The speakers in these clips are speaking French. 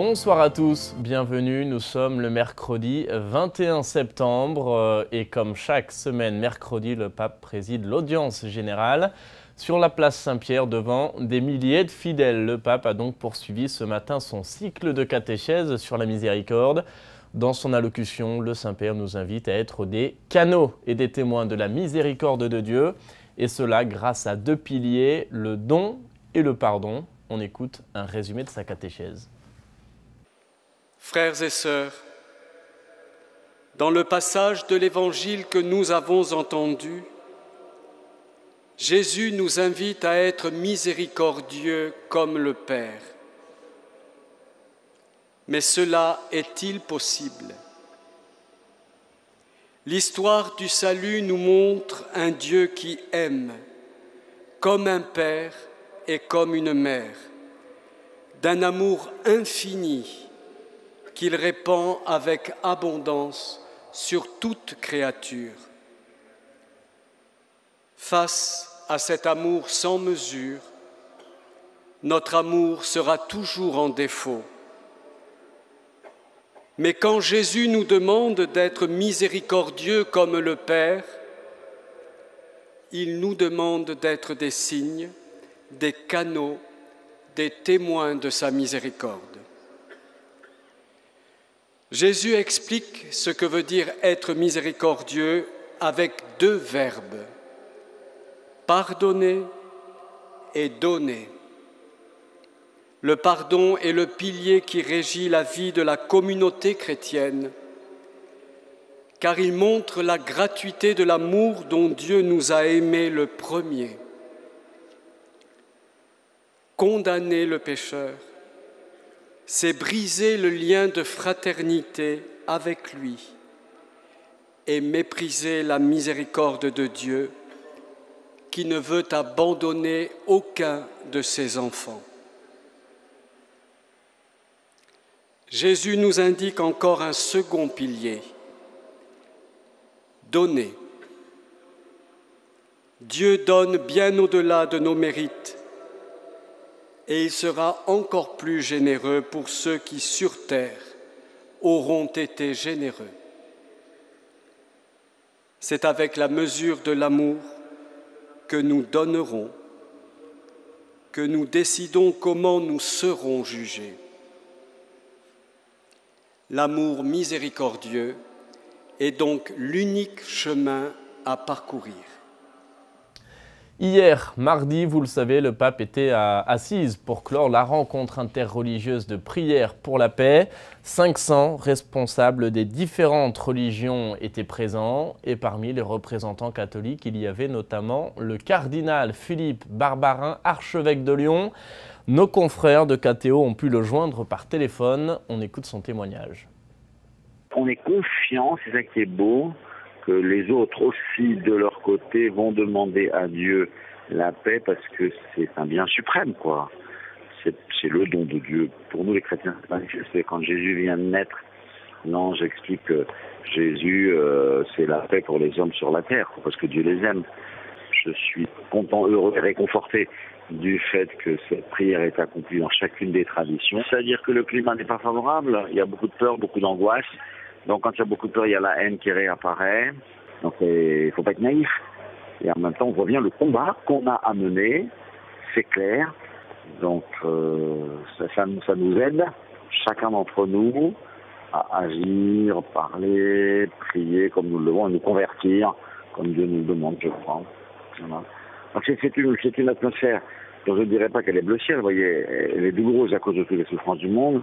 Bonsoir à tous, bienvenue, nous sommes le mercredi 21 septembre et comme chaque semaine mercredi, le pape préside l'audience générale sur la place Saint-Pierre devant des milliers de fidèles. Le pape a donc poursuivi ce matin son cycle de catéchèse sur la miséricorde. Dans son allocution, le Saint-Père nous invite à être des canaux et des témoins de la miséricorde de Dieu, et cela grâce à deux piliers, le don et le pardon. On écoute un résumé de sa catéchèse. Frères et sœurs, dans le passage de l'Évangile que nous avons entendu, Jésus nous invite à être miséricordieux comme le Père. Mais cela est-il possible? L'histoire du salut nous montre un Dieu qui aime, comme un père et comme une mère, d'un amour infini qu'il répand avec abondance sur toute créature. Face à cet amour sans mesure, notre amour sera toujours en défaut. Mais quand Jésus nous demande d'être miséricordieux comme le Père, il nous demande d'être des signes, des canaux, des témoins de sa miséricorde. Jésus explique ce que veut dire être miséricordieux avec deux verbes, pardonner et donner. Le pardon est le pilier qui régit la vie de la communauté chrétienne, car il montre la gratuité de l'amour dont Dieu nous a aimés le premier. Condamner le pécheur, c'est briser le lien de fraternité avec lui et mépriser la miséricorde de Dieu qui ne veut abandonner aucun de ses enfants. Jésus nous indique encore un second pilier, donner. Dieu donne bien au-delà de nos mérites et il sera encore plus généreux pour ceux qui, sur terre, auront été généreux. C'est avec la mesure de l'amour que nous donnerons, que nous décidons comment nous serons jugés. L'amour miséricordieux est donc l'unique chemin à parcourir. Hier, mardi, vous le savez, le pape était à Assise pour clore la rencontre interreligieuse de prière pour la paix. 500 responsables des différentes religions étaient présents et parmi les représentants catholiques, il y avait notamment le cardinal Philippe Barbarin, archevêque de Lyon. Nos confrères de KTO ont pu le joindre par téléphone. On écoute son témoignage. On est confiant, c'est ça qui est beau, que les autres aussi, de leur côté, vont demander à Dieu la paix parce que c'est un bien suprême, quoi. C'est le don de Dieu. Pour nous, les chrétiens, c'est quand Jésus vient de naître. L'ange explique que Jésus, c'est la paix pour les hommes sur la terre, parce que Dieu les aime. Je suis content, heureux et réconforté du fait que cette prière est accomplie dans chacune des traditions. C'est-à-dire que le climat n'est pas favorable, il y a beaucoup de peur, beaucoup d'angoisse. Donc quand il y a beaucoup de peur, il y a la haine qui réapparaît. Donc il ne faut pas être naïf. Et en même temps, on voit bien le combat qu'on a à mener, c'est clair. Donc ça nous aide, chacun d'entre nous, à agir, parler, prier comme nous le devons, et nous convertir comme Dieu nous le demande, je crois. Voilà. Donc c'est une atmosphère dont je ne dirais pas qu'elle est bleu ciel, vous voyez, elle est douloureuse à cause de toutes les souffrances du monde,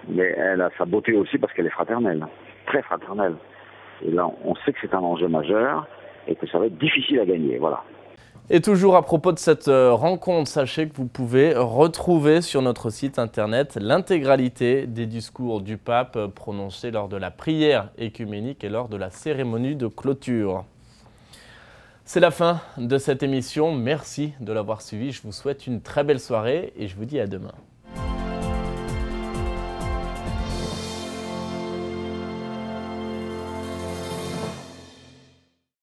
mais elle a sa beauté aussi parce qu'elle est fraternelle, très fraternelle. Et là, on sait que c'est un enjeu majeur et que ça va être difficile à gagner, voilà. Et toujours à propos de cette rencontre, sachez que vous pouvez retrouver sur notre site internet l'intégralité des discours du pape prononcés lors de la prière œcuménique et lors de la cérémonie de clôture. C'est la fin de cette émission. Merci de l'avoir suivi. Je vous souhaite une très belle soirée et je vous dis à demain.